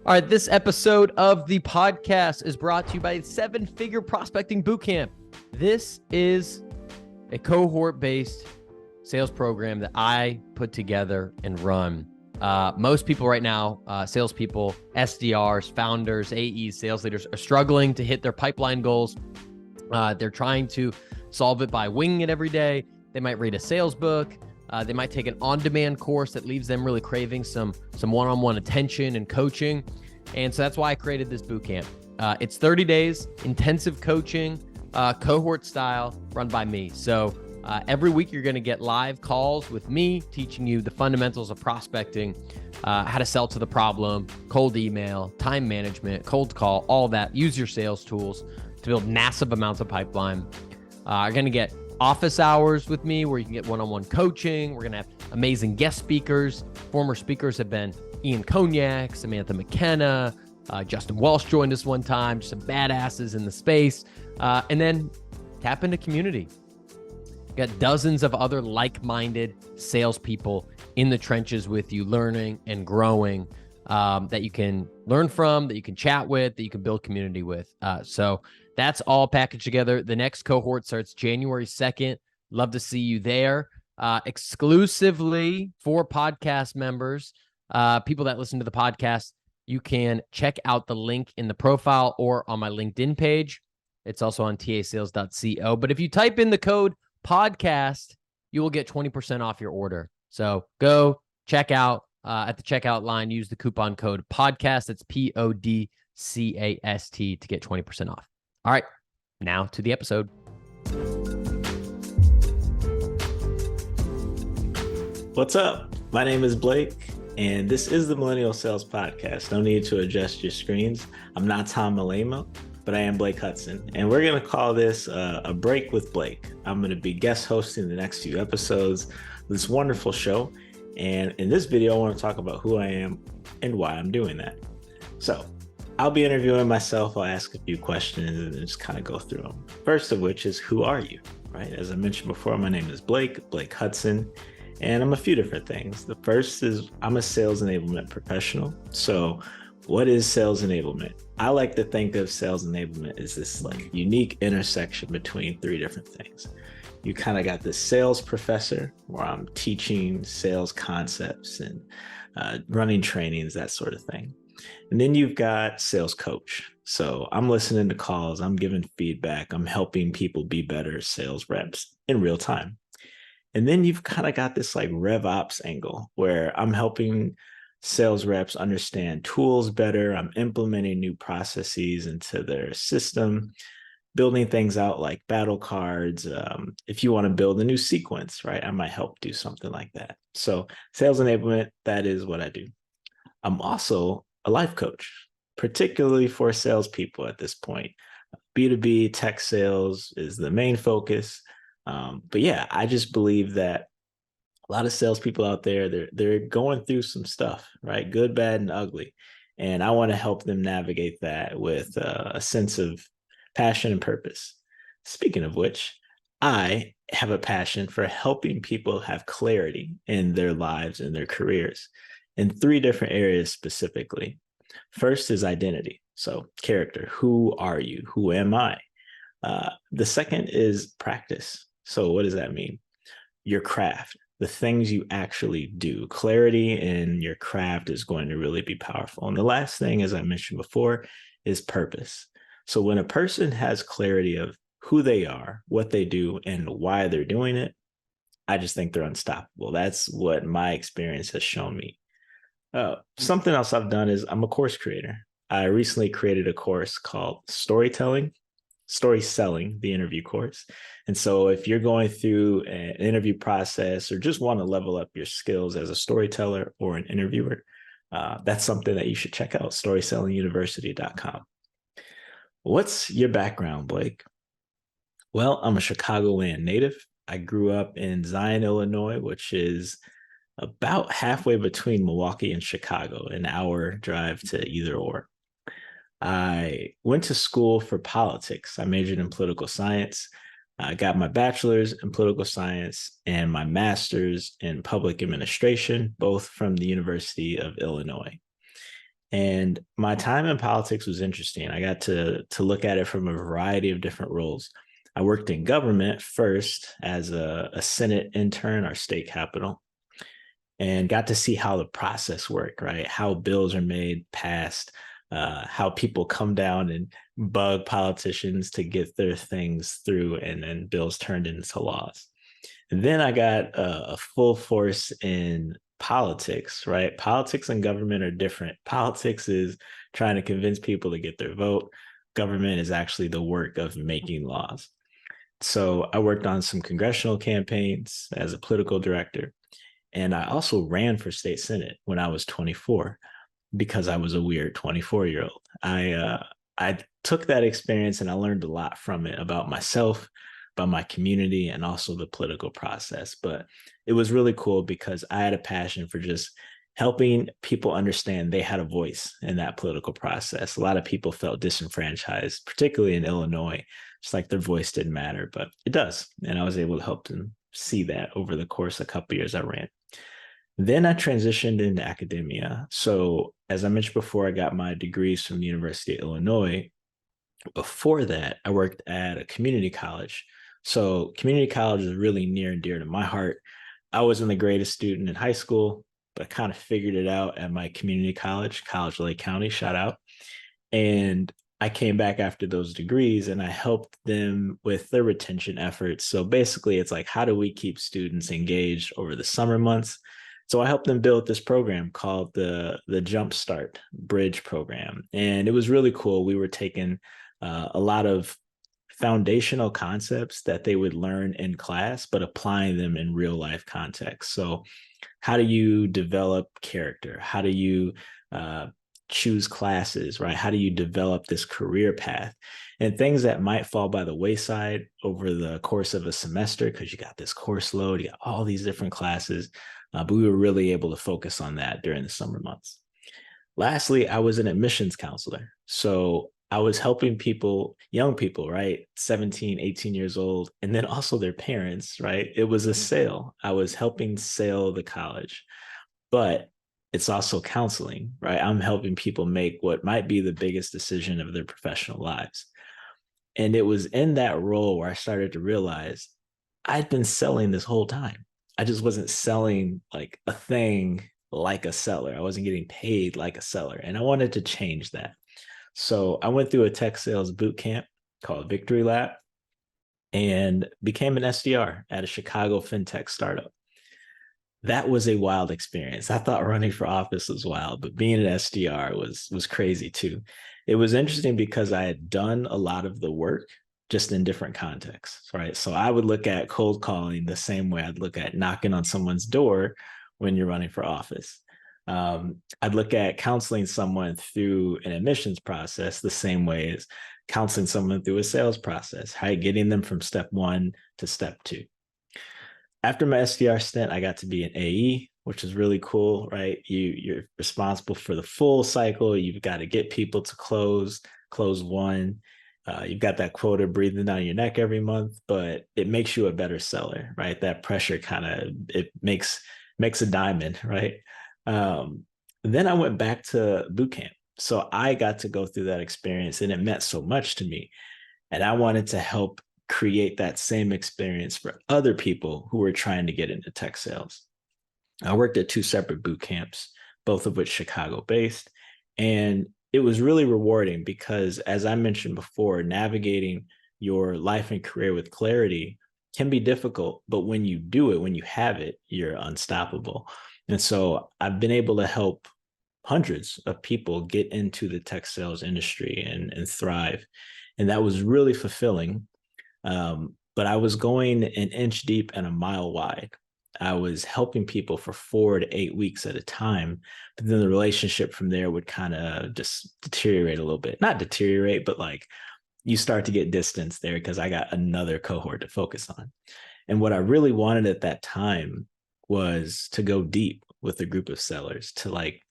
All right, this episode of the podcast is brought to you by 7-Figure Prospecting Bootcamp. This is a cohort-based sales program that I put together and run. Most people right now, salespeople, SDRs, founders, AEs, sales leaders, are struggling to hit their pipeline goals. They're trying to solve it by winging it every day. They might read a sales book. They might take an on-demand course that leaves them really craving some one-on-one attention and coaching. And so that's why I created this bootcamp. It's 30 days, intensive coaching, cohort style, run by me. So every week you're going to get live calls with me, teaching you the fundamentals of prospecting, how to sell to the problem, cold email, time management, cold call, all that. Use your sales tools to build massive amounts of pipeline. You're going to get office hours with me where you can get one-on-one coaching. We're going to have amazing guest speakers. Former speakers have been Ian Cognac, Samantha McKenna, Justin Walsh joined us one time, just some badasses in the space. And then tap into community. You got dozens of other like-minded salespeople in the trenches with you, learning and growing, that you can learn from, that you can chat with, that you can build community with. So that's all packaged together. The next cohort starts January 2nd. Love to see you there. Exclusively for podcast members, people that listen to the podcast, you can check out the link in the profile or on my LinkedIn page. It's also on tasales.co. But if you type in the code podcast, you will get 20% off your order. So go check out at the checkout line, use the coupon code podcast. It's PODCAST to get 20% off. All right, now to the episode. What's up? My name is Blake, and this is the Millennial Sales Podcast. No need to adjust your screens. I'm not Tom Malema, but I am Blake Hudson, and we're going to call this a break with Blake. I'm going to be guest hosting the next few episodes of this wonderful show, and in this video, I want to talk about who I am and why I'm doing that. So I'll be interviewing myself. I'll ask a few questions and just kind of go through them. First of which is, who are you, right? As I mentioned before, my name is Blake Hudson, and I'm a few different things. The first is I'm a sales enablement professional. So what is sales enablement? I like to think of sales enablement as this like unique intersection between three different things. You kind of got this sales professor where I'm teaching sales concepts and running trainings, that sort of thing. And then you've got sales coach. So I'm listening to calls, I'm giving feedback, I'm helping people be better sales reps in real time. And then you've kind of got this like rev ops angle where I'm helping sales reps understand tools better. I'm implementing new processes into their system, building things out like battle cards. If you want to build a new sequence, right, I might help do something like that. So sales enablement, that is what I do. I'm also a life coach, particularly for salespeople at this point. B2B tech sales is the main focus. But yeah, I just believe that a lot of salespeople out there, they're going through some stuff, right? Good, bad, and ugly. And I want to help them navigate that with a sense of passion and purpose. Speaking of which, I have a passion for helping people have clarity in their lives and their careers in three different areas specifically. First is identity. So character, who are you? Who am I? The second is practice. So what does that mean? Your craft, the things you actually do. Clarity in your craft is going to really be powerful. And the last thing, as I mentioned before, is purpose. So when a person has clarity of who they are, what they do, and why they're doing it, I just think they're unstoppable. That's what my experience has shown me. Something else I've done is I'm a course creator. I recently created a course called Story Selling, the interview course. And so if you're going through an interview process or just want to level up your skills as a storyteller or an interviewer, that's something that you should check out, storysellinguniversity.com. What's your background, Blake? Well, I'm a Chicagoland native. I grew up in Zion, Illinois, which is about halfway between Milwaukee and Chicago, an hour drive to either or. I went to school for politics. I majored in political science. I got my bachelor's in political science and my master's in public administration, both from the University of Illinois. And my time in politics was interesting. I got to look at it from a variety of different roles. I worked in government first as a Senate intern, our state capitol, and got to see how the process worked, right? How bills are made, passed, how people come down and bug politicians to get their things through and then bills turned into laws. And then I got a full force in politics, right? Politics and government are different. Politics is trying to convince people to get their vote. Government is actually the work of making laws. So I worked on some congressional campaigns as a political director. And I also ran for state senate when I was 24 because I was a weird 24-year-old. I took that experience and I learned a lot from it about myself, about my community, and also the political process. But it was really cool because I had a passion for just helping people understand they had a voice in that political process. A lot of people felt disenfranchised, particularly in Illinois. It's like their voice didn't matter, but it does. And I was able to help them see that over the course of a couple of years I ran. Then I transitioned into academia. So as I mentioned before, I got my degrees from the University of Illinois. Before that, I worked at a community college. So community college is really near and dear to my heart. I wasn't the greatest student in high school, but I kind of figured it out at my community college, College Lake County, shout out. And I came back after those degrees and I helped them with their retention efforts. So basically, it's like, how do we keep students engaged over the summer months? So I helped them build this program called the Jumpstart Bridge program. And it was really cool. We were taking a lot of foundational concepts that they would learn in class, but applying them in real life context. So how do you develop character? How do you choose classes, right? How do you develop this career path? And things that might fall by the wayside over the course of a semester, because you got this course load, you got all these different classes. But we were really able to focus on that during the summer months. Lastly, I was an admissions counselor. So I was helping people, young people, right? 17, 18 years old, and then also their parents, right? It was a sale. I was helping sell the college, but it's also counseling, right? I'm helping people make what might be the biggest decision of their professional lives. And it was in that role where I started to realize I'd been selling this whole time. I just wasn't selling like a thing like a seller. I wasn't getting paid like a seller. And I wanted to change that. So I went through a tech sales boot camp called Victory Lab and became an SDR at a Chicago fintech startup. That was a wild experience. I thought running for office was wild, but being an SDR was crazy too. It was interesting because I had done a lot of the work just in different contexts, right? So I would look at cold calling the same way I'd look at knocking on someone's door when you're running for office. I'd look at counseling someone through an admissions process the same way as counseling someone through a sales process, how getting them from step one to step two. After my SDR stint, I got to be an AE, which is really cool, right? You're responsible for the full cycle. You've got to get people to close one. You've got that quota breathing down your neck every month, but it makes you a better seller, right? That pressure it makes a diamond, right? Then I went back to boot camp. So I got to go through that experience and it meant so much to me. And I wanted to help create that same experience for other people who were trying to get into tech sales. I worked at two separate boot camps, both of which Chicago based. And it was really rewarding because, as I mentioned before, navigating your life and career with clarity can be difficult. But when you do it, when you have it, you're unstoppable. And so I've been able to help hundreds of people get into the tech sales industry and thrive. And that was really fulfilling. But I was going an inch deep and a mile wide. I was helping people for 4 to 8 weeks at a time, but then the relationship from there would kind of just deteriorate a little bit. Not deteriorate, but like you start to get distance there because I got another cohort to focus on. And what I really wanted at that time was to go deep with a group of sellers, to like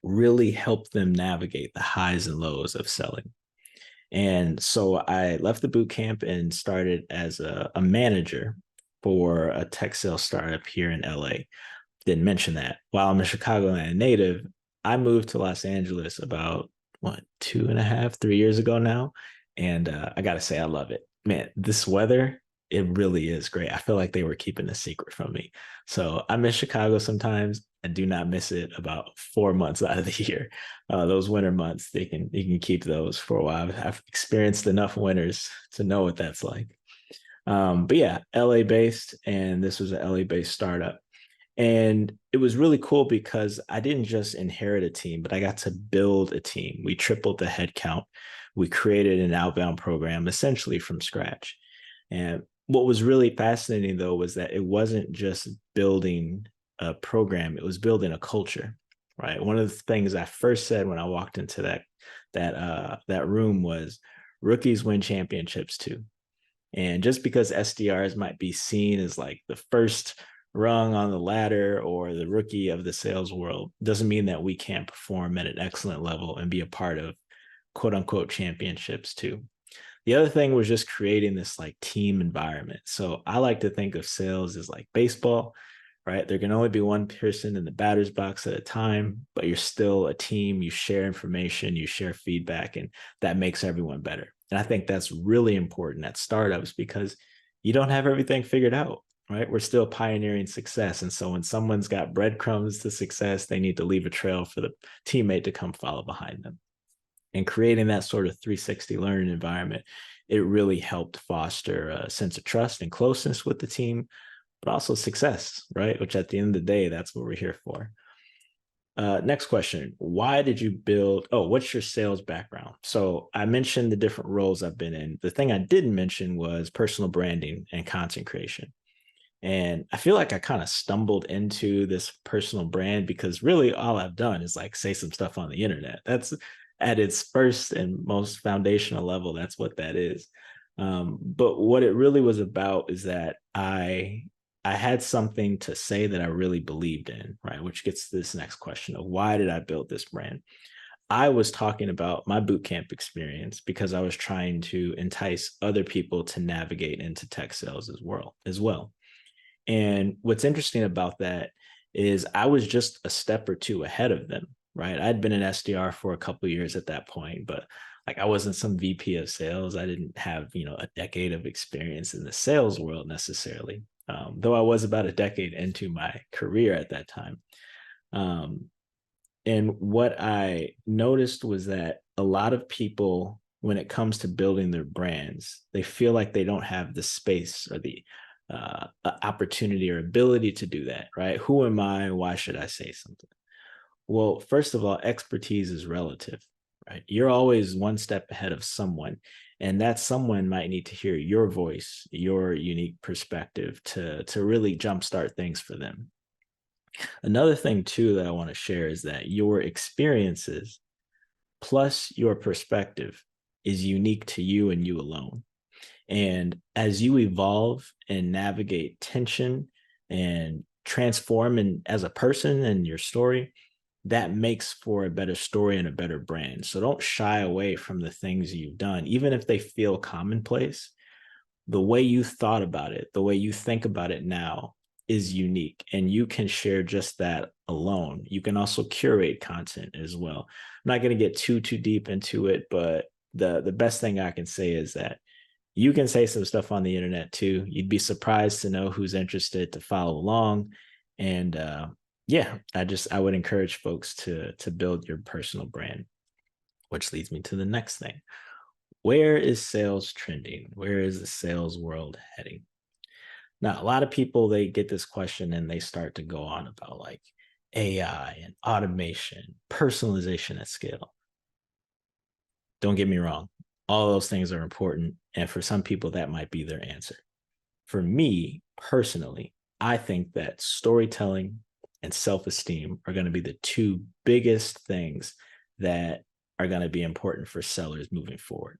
really help them navigate the highs and lows of selling. And so I left the boot camp and started as a manager for a tech sales startup here in LA. Didn't mention that. While I'm a Chicagoland native, I moved to Los Angeles about 2.5, 3 years ago now. And I got to say, I love it. Man, this weather, it really is great. I feel like they were keeping a secret from me. So I miss Chicago sometimes. I do not miss it about 4 months out of the year. Those winter months, you can keep those for a while. I've experienced enough winters to know what that's like. But yeah, LA based, and this was an LA based startup. And it was really cool because I didn't just inherit a team, but I got to build a team. We tripled the headcount. We created an outbound program essentially from scratch. And what was really fascinating, though, was that it wasn't just building a program, it was building a culture, right? One of the things I first said when I walked into that room was rookies win championships too. And just because SDRs might be seen as like the first rung on the ladder or the rookie of the sales world doesn't mean that we can't perform at an excellent level and be a part of quote unquote championships too. The other thing was just creating this like team environment. So I like to think of sales as like baseball, right? There can only be one person in the batter's box at a time, but you're still a team. You share information, you share feedback, and that makes everyone better. And I think that's really important at startups because you don't have everything figured out, right? We're still pioneering success. And so when someone's got breadcrumbs to success, they need to leave a trail for the teammate to come follow behind them. And creating that sort of 360 learning environment, it really helped foster a sense of trust and closeness with the team, but also success, right? Which at the end of the day, that's what we're here for. Next question. Why did you build? Oh, what's your sales background? So I mentioned the different roles I've been in. The thing I didn't mention was personal branding and content creation. And I feel like I kind of stumbled into this personal brand because really all I've done is like say some stuff on the internet. That's at its first and most foundational level. That's what that is. But what it really was about is that I had something to say that I really believed in, right? Which gets to this next question of why did I build this brand? I was talking about my bootcamp experience because I was trying to entice other people to navigate into tech sales as well. And what's interesting about that is I was just a step or two ahead of them, right? I'd been an SDR for a couple of years at that point, but like I wasn't some VP of sales. I didn't have, a decade of experience in the sales world necessarily, though I was about a decade into my career at that time. And what I noticed was that a lot of people, when it comes to building their brands, they feel like they don't have the space or the opportunity or ability to do that, right? Who am I? Why should I say something? Well, first of all, expertise is relative, right? You're always one step ahead of someone, and that someone might need to hear your voice, your unique perspective to really jumpstart things for them. Another thing too that I want to share is that your experiences plus your perspective is unique to you and you alone. And as you evolve and navigate tension and transform as a person and your story, that makes for a better story and a better brand. So don't shy away from the things you've done, even if they feel commonplace. The way you thought about it, the way you think about it now is unique, and you can share just that alone. You can also curate content as well. I'm not going to get too deep into it, but the best thing I can say is that you can say some stuff on the internet too. You'd be surprised to know who's interested to follow along. And I would encourage folks to build your personal brand, which leads me to the next thing. Where is sales trending? Where is the sales world heading? Now, a lot of people, they get this question and they start to go on about like AI and automation, personalization at scale. Don't get me wrong. All those things are important. And for some people, that might be their answer. For me personally, I think that storytelling and self-esteem are going to be the two biggest things that are going to be important for sellers moving forward.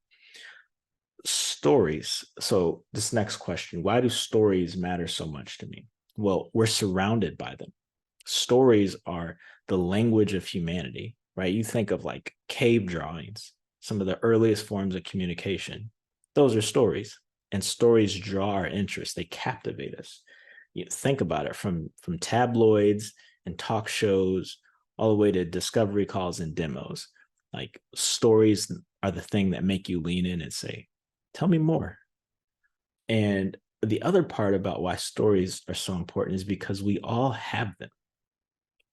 Stories. So this next question, why do stories matter so much to me? Well, we're surrounded by them. Stories are the language of humanity, right? You think of like cave drawings, some of the earliest forms of communication. Those are stories, and stories draw our interest. They captivate us. You think about it, from tabloids and talk shows all the way to discovery calls and demos. Like, stories are the thing that make you lean in and say, tell me more. And the other part about why stories are so important is because we all have them.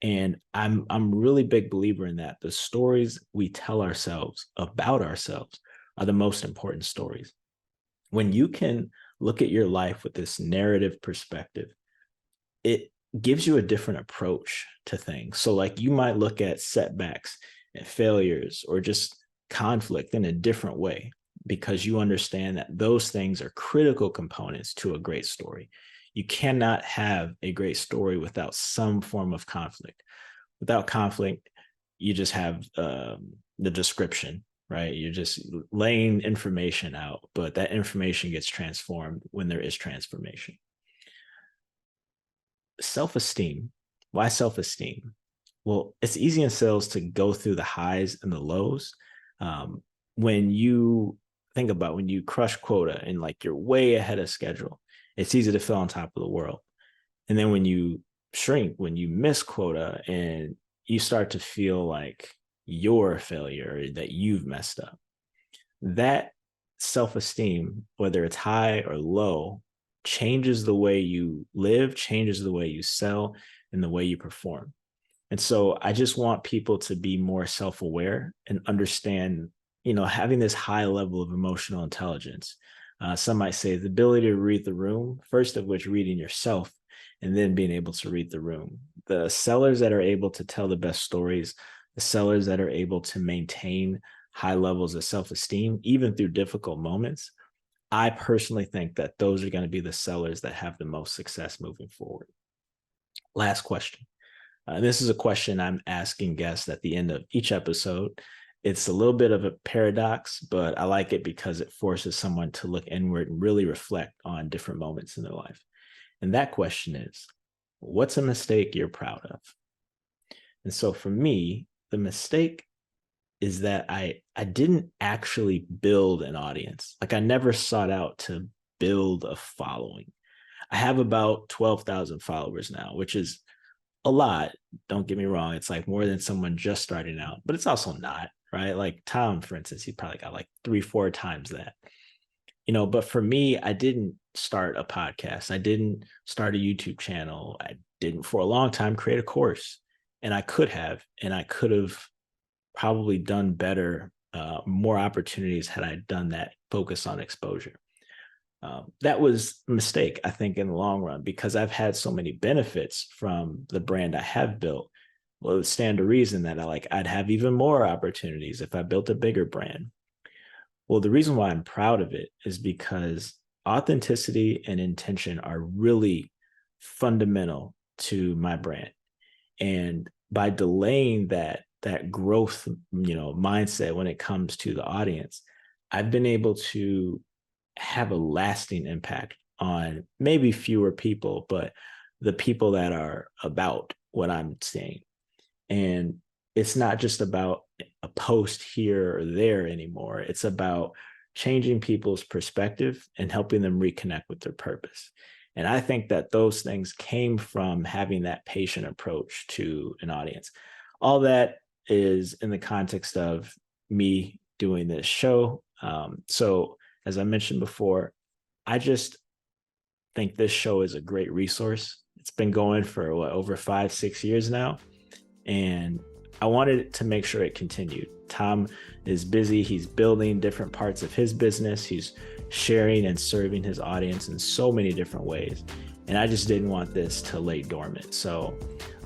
And I'm really big believer in that. The stories we tell ourselves about ourselves are the most important stories. When you can look at your life with this narrative perspective, it gives you a different approach to things. So like, you might look at setbacks and failures or just conflict in a different way, because you understand that those things are critical components to a great story. You cannot have a great story without some form of conflict. Without conflict, you just have the description, right? You're just laying information out, but that information gets transformed when there is transformation. Self-esteem. Why self-esteem? Well, it's easy in sales to go through the highs and the lows. When you think about when you crush quota and like you're way ahead of schedule, it's easy to feel on top of the world. And then when you shrink, when you miss quota and you start to feel like you're a failure, that you've messed up, that self-esteem, whether it's high or low, changes the way you live, changes the way you sell, and the way you perform. And so I just want people to be more self-aware and understand, having this high level of emotional intelligence. Some might say the ability to read the room, first of which reading yourself, and then being able to read the room. The sellers that are able to tell the best stories, the sellers that are able to maintain high levels of self-esteem, even through difficult moments, I personally think that those are going to be the sellers that have the most success moving forward. Last question. This is a question I'm asking guests at the end of each episode. It's a little bit of a paradox, but I like it because it forces someone to look inward and really reflect on different moments in their life. And that question is, what's a mistake you're proud of? And so for me, the mistake is that I didn't actually build an audience. Like, I never sought out to build a following. I have about 12,000 followers now, which is a lot. Don't get me wrong. It's like more than someone just starting out, but it's also not, right? Like Tom, for instance, he probably got like 3-4 times that, but for me, I didn't start a podcast. I didn't start a YouTube channel. I didn't for a long time create a course, and I could have probably done better, more opportunities had I done that focus on exposure. That was a mistake, I think, in the long run, because I've had so many benefits from the brand I have built. Well, it would stand to reason that I'd have even more opportunities if I built a bigger brand. Well, the reason why I'm proud of it is because authenticity and intention are really fundamental to my brand. And by delaying that growth, mindset when it comes to the audience, I've been able to have a lasting impact on maybe fewer people, but the people that are about what I'm saying. And it's not just about a post here or there anymore. It's about changing people's perspective and helping them reconnect with their purpose. And I think that those things came from having that patient approach to an audience. All that is in the context of me doing this show. So as I mentioned before, I just think this show is a great resource. It's been going for over 5-6 years now. And I wanted to make sure it continued. Tom is busy. He's building different parts of his business. He's sharing and serving his audience in so many different ways. And I just didn't want this to lay dormant. So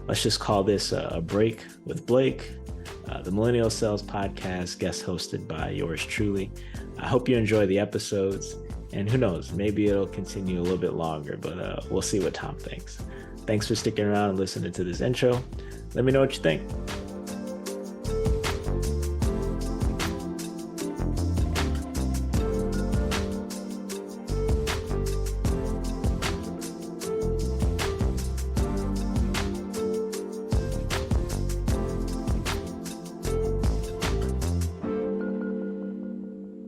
let's just call this a break with Blake, the Millennial Sales podcast, guest hosted by yours truly. I hope you enjoy the episodes, and who knows, maybe it'll continue a little bit longer, but we'll see what Tom thinks. Thanks for sticking around and listening to this intro. Let me know what you think.